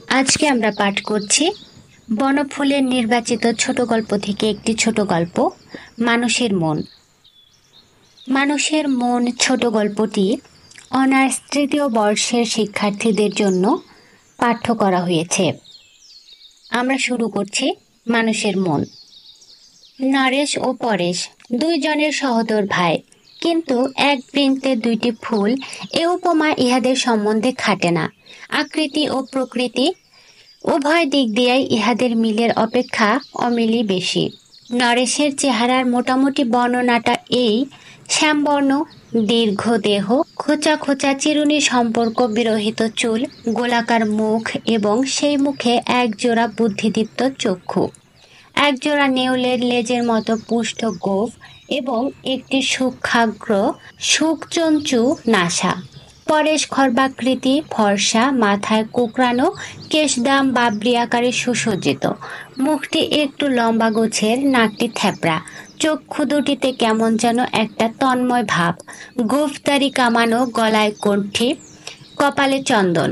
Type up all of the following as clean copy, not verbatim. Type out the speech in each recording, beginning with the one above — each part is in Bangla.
আজকে আমরা পাঠ করছি বনফুলের নির্বাচিত ছোট গল্প থেকে একটি ছোট গল্প, মানুষের মন। মানুষের মন ছোট গল্পটি অনার্স তৃতীয় বর্ষের শিক্ষার্থীদের জন্য পাঠ্য করা হয়েছে। আমরা শুরু করছি মানুষের মন। নরেশ ও পরেশ দুইজনের সহোদর ভাই, কিন্তু এক বৃন্তে দুইটি ফুল এ উপমা ইহাদের সম্বন্ধে খাটে না। আকৃতি ও প্রকৃতি উভয় দিক দিয়েই ইহাদের মিলের অপেক্ষা অমিলই বেশি। নরেশের চেহারার মোটামুটি বর্ণনাটা এই: শ্যামবর্ণ, দীর্ঘ দেহ, খোঁচা খোঁচা চিরুনি সম্পর্ক বিরহিত চুল, গোলাকার মুখ এবং সেই মুখে একজোড়া বুদ্ধিদীপ্ত চক্ষু, একজোড়া নেউলের লেজের মতো পুষ্ট গোঁফ এবং একটি সূক্ষ্মাগ্র শুকচঞ্চু নাসা। পরেশ খর্বাকৃতি, ফর্সা, মাথায় কোঁকড়ানো, কেশদাম বাবরি আকারে সুসজ্জিত, মুখটি একটু লম্বা গোছের, নাকটি থ্যাপড়া, চক্ষু দুটিতে কেমন যেন একটা তন্ময় ভাব, গোঁফদারি কামানো, গলায় কণ্ঠি, কপালে চন্দন।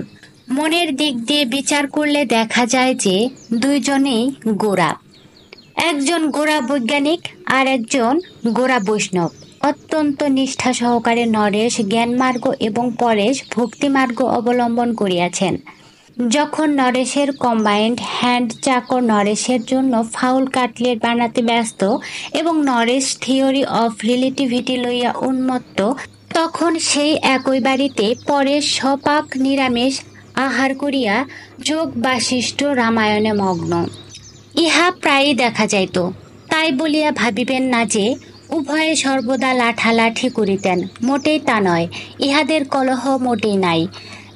মনের দিক দিয়ে বিচার করলে দেখা যায় যে দুইজনেই গোঁড়া। একজন গোঁড়া বৈজ্ঞানিক আর একজন গোঁড়া বৈষ্ণব। অত্যন্ত নিষ্ঠা সহকারে নরেশ জ্ঞানমার্গ এবং পরেশ ভক্তিমার্গ অবলম্বন করিয়াছেন। যখন নরেশের কম্বাইন্ড হ্যান্ড চাকর নরেশের জন্য ফাউল কাটলেট বানাতে ব্যস্ত এবং নরেশ থিওরি অফ রিলেটিভিটি লইয়া উন্মত্ত, তখন সেই একই বাড়িতে পরেশ সপাক নিরামিষ আহার করিয়া যোগ বাশিষ্ঠ রামায়ণে মগ্ন। ইহা প্রায়ই দেখা যাইত। তাই বলিয়া ভাবিবেন না যে উভয়ে সর্বদা লাঠালাঠি করিতেন, মোটেই তা নয়। ইহাদের কলহ মোটেই নাই।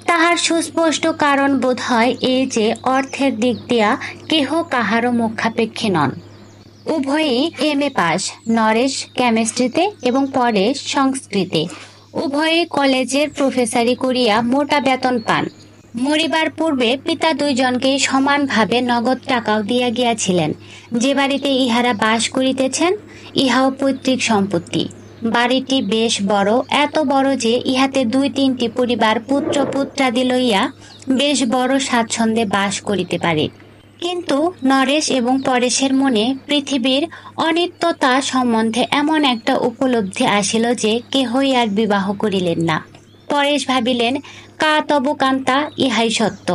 তাহার সুস্পষ্ট কারণ বোধ হয় এই যে অর্থের দিক দিয়া কেহ কাহারও মুখাপেক্ষী নন। উভয়েই এম.এ. পাস, নরেশ কেমিস্ট্রিতে এবং পরেশ সংস্কৃতে। উভয়েই কলেজের প্রফেসরি করিয়া মোটা বেতন পান। মরিবার পূর্বে পিতা দুইজনকেই সমানভাবে নগদ টাকাও দিয়া গিয়াছিলেন। যে বাড়িতে ইহারা বাস করিতেছেন ইহাও পৈতৃক সম্পত্তি। বাড়িটি বেশ বড়, এত বড় যে ইহাতে দুই তিনটি পরিবার পুত্র পুত্রাদি লইয়া বেশ বড় স্বাচ্ছন্দ্যে বাস করিতে পারে। কিন্তু নরেশ এবং পরেশের মনে পৃথিবীর অনিত্যতা সম্বন্ধে এমন একটা উপলব্ধি আসিল যে কেহই আর বিবাহ করিলেন না। পরেশ ভাবিলেন, কা তব কান্তা, ইহাই সত্য।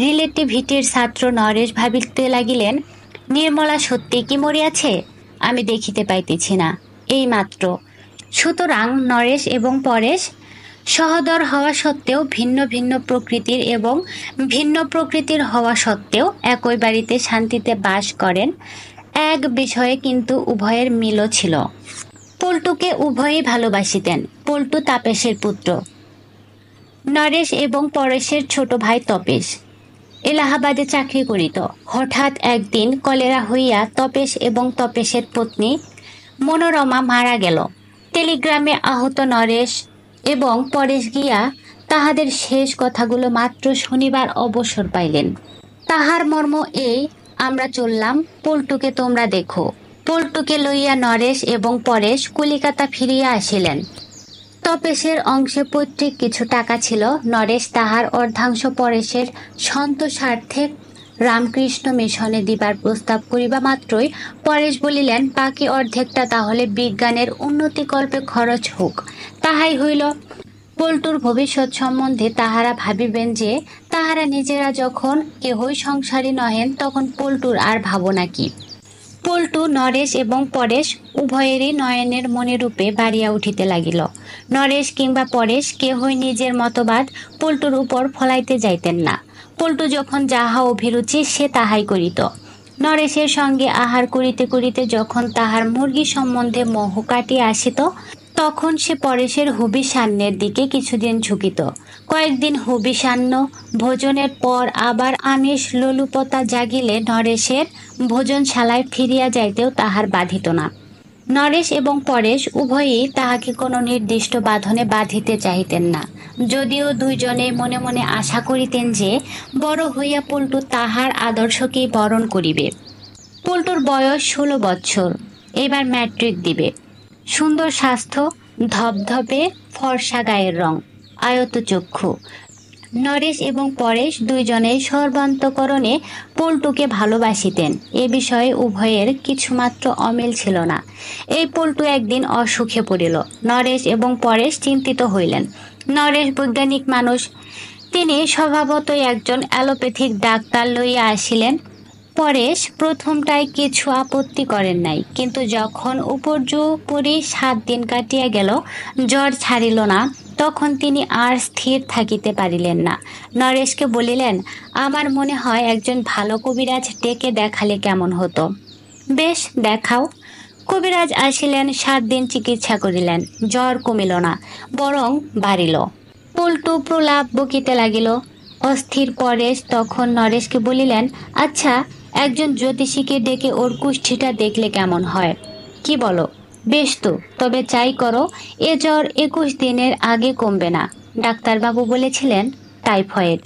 রিলেটিভিটির ছাত্র নরেশ ভাবিতে লাগিলেন, নির্মলা সত্যি কি মরিয়াছে? আমি দেখিতে পাইতেছি না, এই মাত্র। সুতরাং নরেশ এবং পরেশ সহোদর হওয়া সত্ত্বেও ভিন্ন ভিন্ন প্রকৃতির এবং ভিন্ন প্রকৃতির হওয়া সত্ত্বেও একই বাড়িতে শান্তিতে বাস করেন। এক বিষয়ে কিন্তু উভয়ের মিলও ছিল। পল্টুকে উভয়েই ভালোবাসিতেন। পল্টু তাপেশের পুত্র। নরেশ এবং পরেশের ছোট ভাই তপেশ এলাহাবাদে চাকরি করিত। হঠাৎ একদিন কলেরা হইয়া তপেশ এবং তপেশের পত্নী মনোরমা মারা গেল। টেলিগ্রামে আহত নরেশ এবং পরেশ গিয়া তাহাদের শেষ কথাগুলো মাত্র শনিবার অবসর পাইলেন। তাহার মর্ম এই: আমরা চললাম, পল্টুকে তোমরা দেখো। পল্টুকে লইয়া নরেশ এবং পরেশ কলিকাতা ফিরিয়া আসিলেন। তপেশের অংশে পৈতৃক কিছু টাকা ছিল। নরেশ তাহার অর্ধাংশ পরেশের সন্ত স্বার্থে রামকৃষ্ণ মিশনে দিবার প্রস্তাব করিবা মাত্রই পরেশ বলিলেন, বাকি অর্ধেকটা তাহলে বিজ্ঞানের উন্নতিকল্পে খরচ হোক। তাহাই হইল। পল্টুর ভবিষ্যৎ সম্বন্ধে তাহারা ভাবিবেন যে তাহারা নিজেরা যখন কেহই সংসারী নহেন, তখন পল্টুর আর ভাবনা কি? পল্টু নরেশ এবং পরেশ উভয়েরই নয়নের মণিরূপে বাড়িয়া উঠিতে লাগিল। নরেশ কিংবা পরেশ কেহই নিজের মতবাদ পল্টুর উপর ফলাইতে যাইতেন না। পল্টু যখন যাহা অভিরুচি সে তাহাই করিত। নরেশের সঙ্গে আহার করিতে করিতে যখন তাহার মুরগি সম্বন্ধে মোহ কাটিয়া আসিত, তখন সে পরেশের হুবিসান্নের দিকে কিছুদিন ঝুঁকিত। কয়েকদিন হুবিসান্ন ভোজনের পর আবার আমিষ লোলুপতা জাগিলে নরেশের ভোজনশালায় ফিরিয়া যাইতেও তাহার বাধিত না। নরেশ এবং পরেশ উভয়েই তাহাকে কোনো নির্দিষ্ট বাঁধনে বাঁধিতে চাহিতেন না, যদিও দুইজনেই মনে মনে আশা করিতেন যে বড় হইয়া পল্টু তাহার আদর্শকেই বরণ করিবে। পল্টুর বয়স 16 বৎসর, এবার ম্যাট্রিক দিবে। সুন্দর স্বাস্থ্য, ধবধবে ফর্সা গায়ের রং, আয়ত চক্ষু, নরেশ এবং পরেশ দুইজনেই সর্বান্তঃকরণে পল্টুকে ভালোবাসিতেন। এ বিষয়ে উভয়ের কিছুমাত্র অমিল ছিল না। এই পল্টু একদিন অসুখে পড়িল। নরেশ এবং পরেশ চিন্তিত হইলেন। নরেশ বৈজ্ঞানিক মানুষ, তিনি স্বভাবতই একজন অ্যালোপ্যাথিক ডাক্তার লইয়া আসিলেন। পরেশ প্রথমটায় কিছু আপত্তি করেন নাই, কিন্তু যখন উপর্যুপরি 7 দিন কাটিয়া গেল, জ্বর ছাড়িল না, তখন তিনি আর স্থির থাকিতে পারিলেন না। নরেশকে বলিলেন, আমার মনে হয় একজন ভালো কবিরাজ ডেকে দেখালে কেমন হতো। বেশ, দেখাও। কবিরাজ আসিলেন, 7 দিন চিকিৎসা করিলেন, জ্বর কমিল না, বরং বাড়িল। পল্টু প্রলাপ বকিতে লাগিল। অস্থির পরেশ তখন নরেশকে বলিলেন, আচ্ছা, একজন জ্যোতিষীকে ডেকে ওর কুষ্ঠিটা দেখলে কেমন হয়? কি বলো? বেশ তো, তবে চাই করো। এ জ্বর 21 দিনের আগে কমবে না। ডাক্তারবাবু বলেছিলেন টাইফয়েড।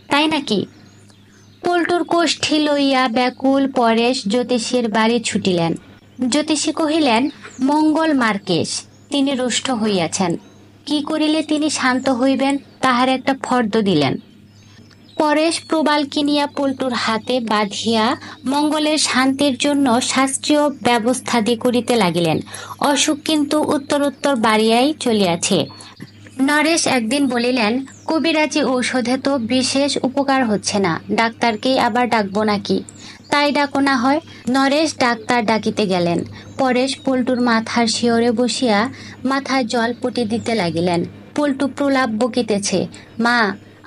তাই নাকি? পল্টুর কোষ্ঠী লইয়া ব্যাকুল পরেশ জ্যোতিষীর বাড়ি ছুটিলেন। জ্যোতিষী কহিলেন, মঙ্গল মার্কেশ, তিনি রুষ্ট হইয়াছেন। কি করিলে তিনি শান্ত হইবেন তাহার একটা ফর্দ দিলেন। পরেশ প্রবাল কিনিয়া পল্টুর হাতে বাঁধিয়া মঙ্গলের শান্তির জন্য শাস্ত্রীয় ব্যবস্থাদি করিতে লাগিলেন। অসুখ কিন্তু উত্তরোত্তর বাড়িয়াই চলিয়াছে। নরেশ একদিন বলিলেন, কবিরাজি ঔষধে তো বিশেষ উপকার হচ্ছে না, ডাক্তারকেই আবার ডাকবো নাকি? তাই ডাকো না হয়। নরেশ ডাক্তার ডাকিতে গেলেন। পরেশ পল্টুর মাথার শিয়রে বসিয়া মাথায় জল পটি দিতে লাগিলেন। পল্টু প্রলাপ বকিতেছে, মা,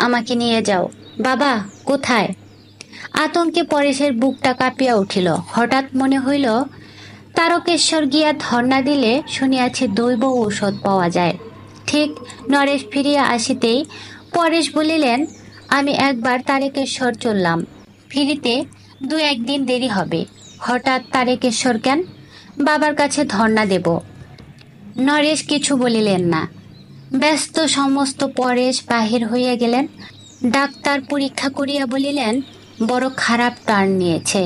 আমাকে নিয়ে যাও। বাবা, কোথায়? আতঙ্কে পরেশের বুকটা কাঁপিয়া উঠিল। হঠাৎ মনে হইল, তারকেশ্বর গিয়া ধর্ণা দিলে শুনিয়াছি দৈব ঔষধ পাওয়া যায়। ঠিক নরেশ ফিরিয়া আসিতেই পরেশ বলিলেন, আমি একবার তারকেশ্বর চললাম, ফিরিতে 2-1 দিন দেরি হবে। হঠাৎ তারকেশ্বর কেন? বাবার কাছে ধর্ণা দেব। নরেশ কিছু বলিলেন না। ব্যস্ত সমস্ত পরেশ বাহির হইয়া গেলেন। ডাক্তার পরীক্ষা করিয়া বলিলেন, বড় খারাপ টার্ন নিয়েছে।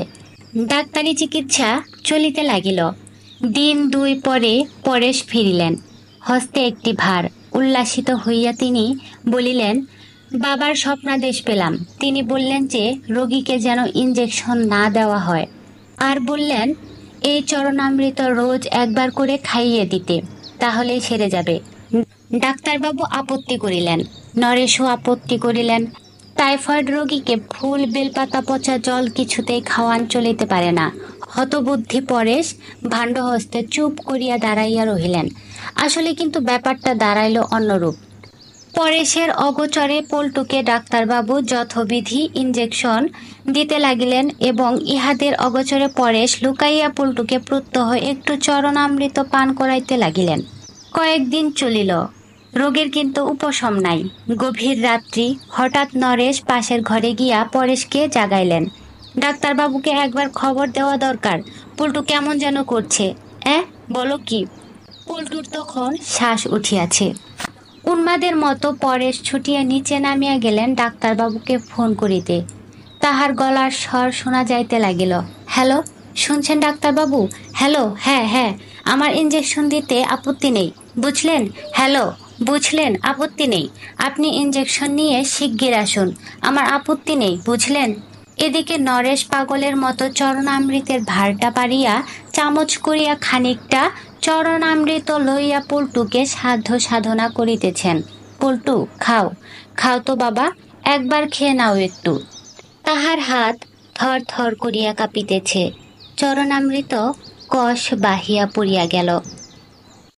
ডাক্তারি চিকিৎসা চলিতে লাগিল। দিন 2 পরে পরেশ ফিরিলেন, হস্তে একটি ভার। উল্লাসিত হইয়া তিনি বলিলেন, বাবার স্বপ্নাদেশ পেলাম। তিনি বললেন যে রোগীকে যেন ইঞ্জেকশন না দেওয়া হয়, আর বললেন এই চরণামৃত রোজ একবার করে খাইয়ে দিতে, তাহলেই সেরে যাবে। ডাক্তারবাবু আপত্তি করিলেন, নরেশও আপত্তি করিলেন। টাইফয়েড রোগীকে ফুল বেলপাতা পচা জল কিছুতেই খাওয়ান চলিতে পারে না। হতবুদ্ধি পরেশ ভাণ্ডহস্তে চুপ করিয়া দাঁড়াইয়া রহিলেন। আসলে কিন্তু ব্যাপারটা দাঁড়াইল অন্যরূপ। পরেশের অগোচরে পল্টুকে ডাক্তারবাবু যথবিধি ইঞ্জেকশন দিতে লাগিলেন এবং ইহাদের অগোচরে পরেশ লুকাইয়া পল্টুকে প্রত্যহ একটু চরণামৃত পান করাইতে লাগিলেন। কয়েকদিন চলিল, রোগের কিন্তু উপশম নাই। গভীর রাত্রি, হঠাৎ নরেশ পাশের ঘরে গিয়া পরেশকে জাগাইলেন। ডাক্তারবাবুকে একবার খবর দেওয়া দরকার, পল্টু কেমন যেন করছে। বলো কি? পল্টুর তখন শ্বাস উঠিয়াছে। উন্মাদের মতো পরেশ ছুটিয়া নিচে নামিয়া গেলেন ডাক্তারবাবুকে ফোন করিতে। তাহার গলার স্বর শোনা যাইতে লাগিল, হ্যালো, শুনছেন ডাক্তারবাবু? হ্যালো, হ্যাঁ হ্যাঁ, আমার ইঞ্জেকশন দিতে আপত্তি নেই, বুঝলেন? হ্যালো, বুঝলেন? আপত্তি নেই। আপনি ইঞ্জেকশন নিয়ে শিগগির আসুন, আমার আপত্তি নেই, বুঝলেন? এদিকে নরেশ পাগলের মতো চরণামৃতের ভারটা পারিয়া চামচ করিয়া খানিকটা চরণামৃত লইয়া পল্টুকে সাধ্য সাধনা করিতেছেন। পল্টু, খাও, খাও তো বাবা, একবার খেয়ে নাও একটু। তাহার হাত থর থর করিয়া কাঁপিতেছে। চরণামৃত কষ বাহিয়া পড়িয়া গেল।